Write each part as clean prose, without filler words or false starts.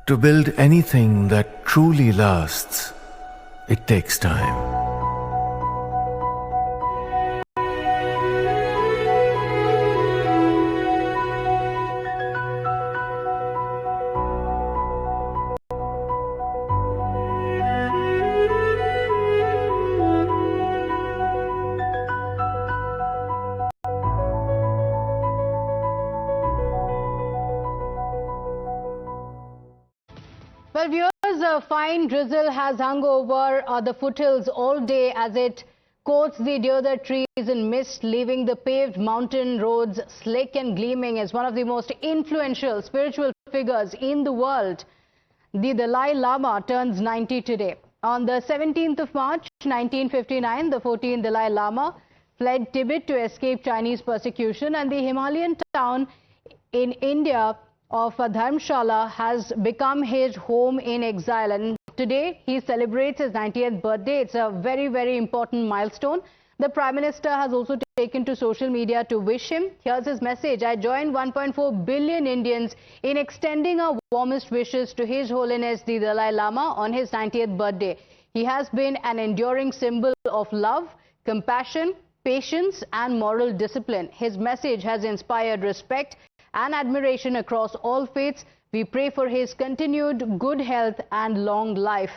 To build anything that truly lasts, it takes time. Well, viewers, a fine drizzle has hung over the foothills all day as it coats the deodar trees in mist, leaving the paved mountain roads slick and gleaming. As one of the most influential spiritual figures in the world, the Dalai Lama turns 90 today. On the 17th of March, 1959, the 14th Dalai Lama fled Tibet to escape Chinese persecution, and the Himalayan town in India of Dharamshala has become his home in exile, and today he celebrates his 90th birthday. It's a very, very important milestone. The Prime Minister has also taken to social media to wish him. Here's his message. I join 1.4 billion Indians in extending our warmest wishes to His Holiness the Dalai Lama on his 90th birthday. He has been an enduring symbol of love, compassion, patience and moral discipline. His message has inspired respect and admiration across all faiths. We pray for his continued good health and long life.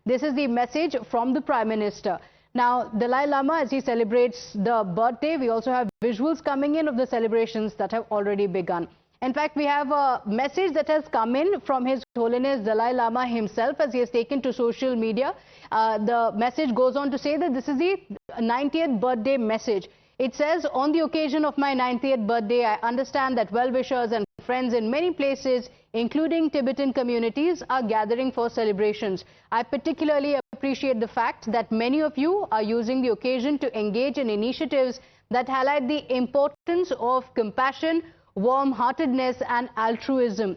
This is the message from the Prime Minister. Now, Dalai Lama, as he celebrates the birthday, we also have visuals coming in of the celebrations that have already begun. In fact, we have a message that has come in from His Holiness Dalai Lama himself as he has taken to social media. The message goes on to say that this is the 90th birthday message. It says, on the occasion of my 90th birthday, I understand that well-wishers and friends in many places, including Tibetan communities, are gathering for celebrations. I particularly appreciate the fact that many of you are using the occasion to engage in initiatives that highlight the importance of compassion, warm-heartedness and altruism.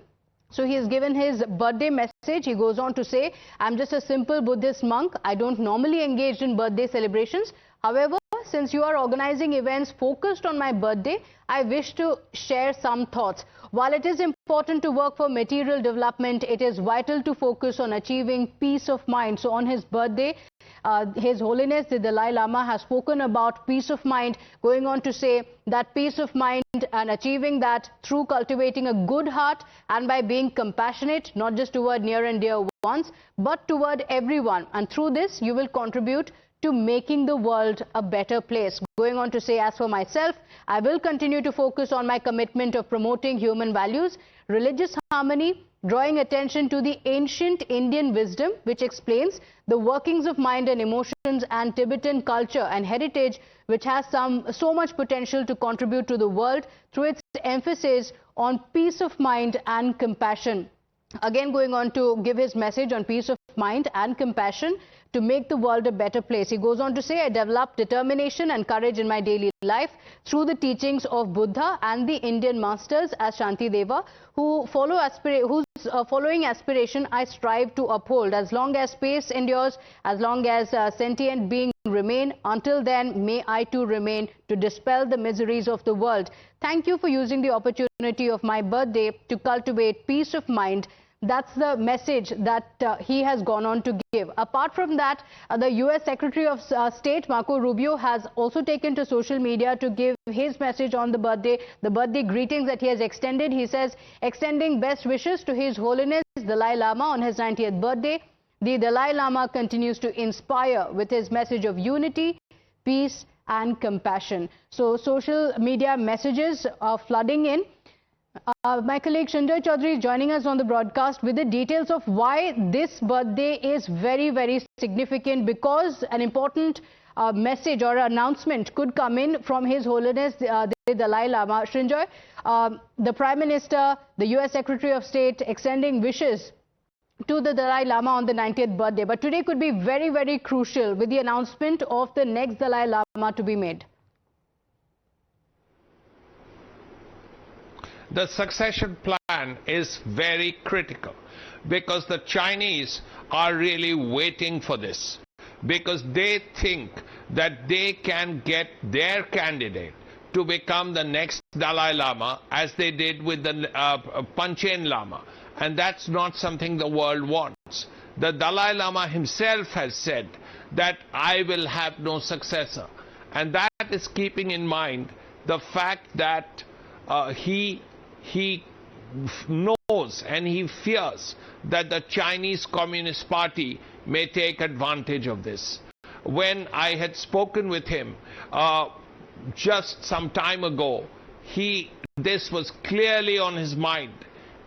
So he has given his birthday message. He goes on to say, I'm just a simple Buddhist monk. I don't normally engage in birthday celebrations. However, since you are organizing events focused on my birthday, I wish to share some thoughts. While it is important to work for material development, it is vital to focus on achieving peace of mind. So on his birthday, His Holiness the Dalai Lama has spoken about peace of mind, going on to say that peace of mind and achieving that through cultivating a good heart and by being compassionate, not just toward near and dear ones, but toward everyone. And through this, you will contribute to making the world a better place. Going on to say, as for myself, I will continue to focus on my commitment of promoting human values, religious harmony, drawing attention to the ancient Indian wisdom, which explains the workings of mind and emotions, and Tibetan culture and heritage, which has so much potential to contribute to the world through its emphasis on peace of mind and compassion. Again, going on to give his message on peace of mind and compassion to make the world a better place. He goes on to say, I develop determination and courage in my daily life through the teachings of Buddha and the Indian masters as Shantideva, whose following aspiration I strive to uphold. As long as space endures, as long as sentient beings remain, until then may I too remain to dispel the miseries of the world. Thank you for using the opportunity of my birthday to cultivate peace of mind. That's the message that he has gone on to give. Apart from that, the US Secretary of State Marco Rubio has also taken to social media to give his message on the birthday greetings that he has extended. He says, extending best wishes to His Holiness Dalai Lama on his 90th birthday. The Dalai Lama continues to inspire with his message of unity, peace and compassion. So social media messages are flooding in. My colleague Shinjoy Chaudhary is joining us on the broadcast with the details of why this birthday is very, very significant, because an important message or announcement could come in from His Holiness the Dalai Lama. Shinjoy, the Prime Minister, the US Secretary of State extending wishes to the Dalai Lama on the 90th birthday. But today could be very, very crucial with the announcement of the next Dalai Lama to be made. The succession plan is very critical because the Chinese are really waiting for this, because they think that they can get their candidate to become the next Dalai Lama, as they did with the Panchen Lama. And that's not something the world wants. The Dalai Lama himself has said that I will have no successor. And that is keeping in mind the fact that he knows and he fears that the Chinese Communist Party may take advantage of this. When I had spoken with him just some time ago, this was clearly on his mind,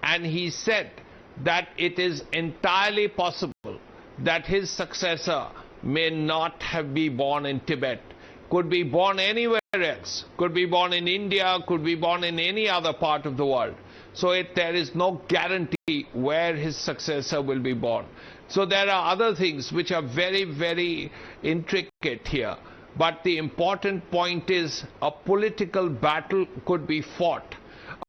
and he said that it is entirely possible that his successor may not have been born in Tibet, could be born anywhere else, could be born in India, could be born in any other part of the world. So there is no guarantee where his successor will be born. So there are other things which are very, very intricate here. But the important point is a political battle could be fought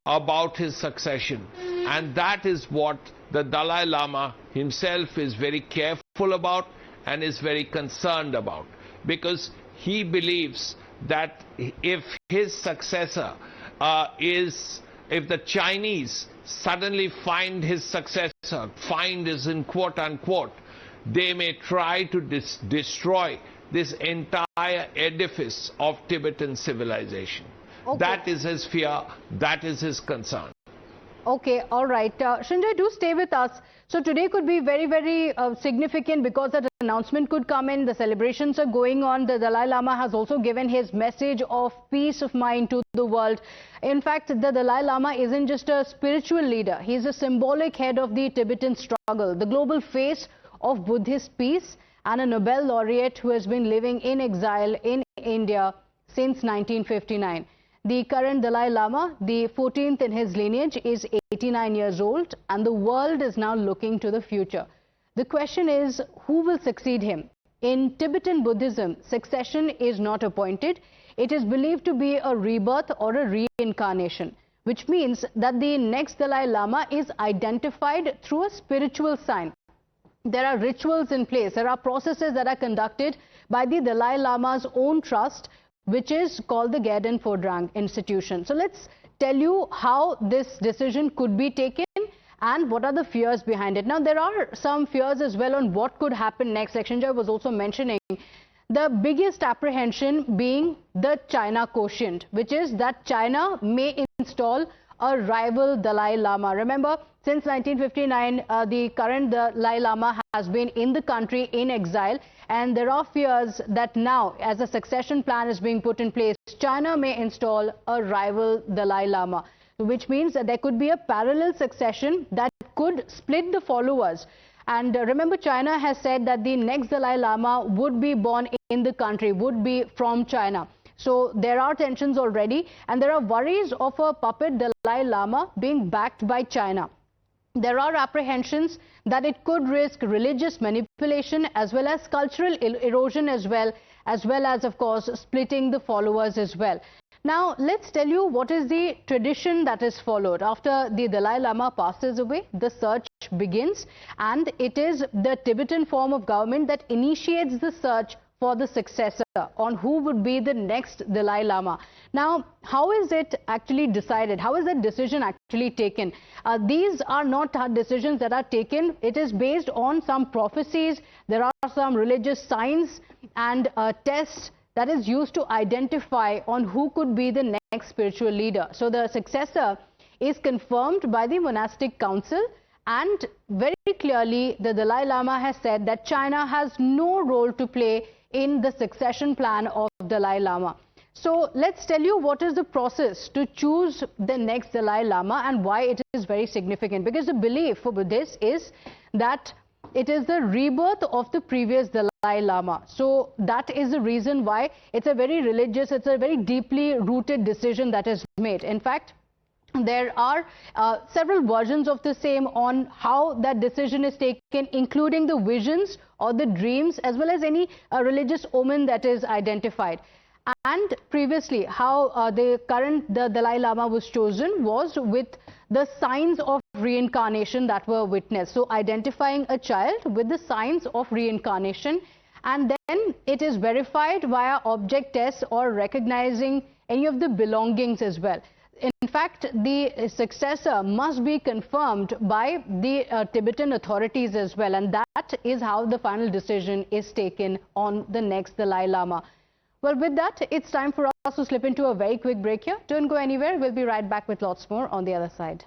about his succession. And that is what the Dalai Lama himself is very careful about and is very concerned about. Because he believes that if his successor if the Chinese suddenly find his successor, find is in quote unquote, they may try to destroy this entire edifice of Tibetan civilization. Okay. That is his fear, that is his concern. Okay, all right. Srinjoy, do stay with us. So today could be very, very significant because that announcement could come in. The celebrations are going on. The Dalai Lama has also given his message of peace of mind to the world. In fact, the Dalai Lama isn't just a spiritual leader. He's a symbolic head of the Tibetan struggle, the global face of Buddhist peace, and a Nobel laureate who has been living in exile in India since 1959. The current Dalai Lama, the 14th in his lineage, is 89 years old, and the world is now looking to the future. The question is, who will succeed him? In Tibetan Buddhism, succession is not appointed. It is believed to be a rebirth or a reincarnation, which means that the next Dalai Lama is identified through a spiritual sign. There are rituals in place. There are processes that are conducted by the Dalai Lama's own trust, which is called the Gaden Phodrang Institution. So let's tell you how this decision could be taken and what are the fears behind it. Now, there are some fears as well on what could happen next. Like Srinjoy was also mentioning, the biggest apprehension being the China quotient, which is that China may install a rival Dalai Lama. Remember, since 1959, the current Dalai Lama has been in the country in exile, and there are fears that now, as a succession plan is being put in place, China may install a rival Dalai Lama, which means that there could be a parallel succession that could split the followers. And remember, China has said that the next Dalai Lama would be born in the country, would be from China. So there are tensions already, and there are worries of a puppet Dalai Lama being backed by China. There are apprehensions that it could risk religious manipulation as well as cultural erosion as well as, of course, splitting the followers as well. Now, let's tell you what is the tradition that is followed. After the Dalai Lama passes away, the search begins, and it is the Tibetan form of government that initiates the search for the successor on who would be the next Dalai Lama. Now, how is it actually decided? How is that decision actually taken? These are not decisions that are taken. It is based on some prophecies. There are some religious signs and tests that is used to identify on who could be the next spiritual leader. So the successor is confirmed by the monastic council, and very clearly the Dalai Lama has said that China has no role to play in the succession plan of Dalai Lama. So let's tell you what is the process to choose the next Dalai Lama and why it is very significant. Because the belief for Buddhists is that it is the rebirth of the previous Dalai Lama. So that is the reason why it's a very religious, it's a very deeply rooted decision that is made. In fact, there are several versions of the same on how that decision is taken, including the visions or the dreams, as well as any religious omen that is identified. And previously, how the Dalai Lama was chosen was with the signs of reincarnation that were witnessed. So identifying a child with the signs of reincarnation, and then it is verified via object tests or recognizing any of the belongings as well. in fact, the successor must be confirmed by the Tibetan authorities as well. And that is how the final decision is taken on the next Dalai Lama. Well, with that, it's time for us to slip into a very quick break here. Don't go anywhere. We'll be right back with lots more on the other side.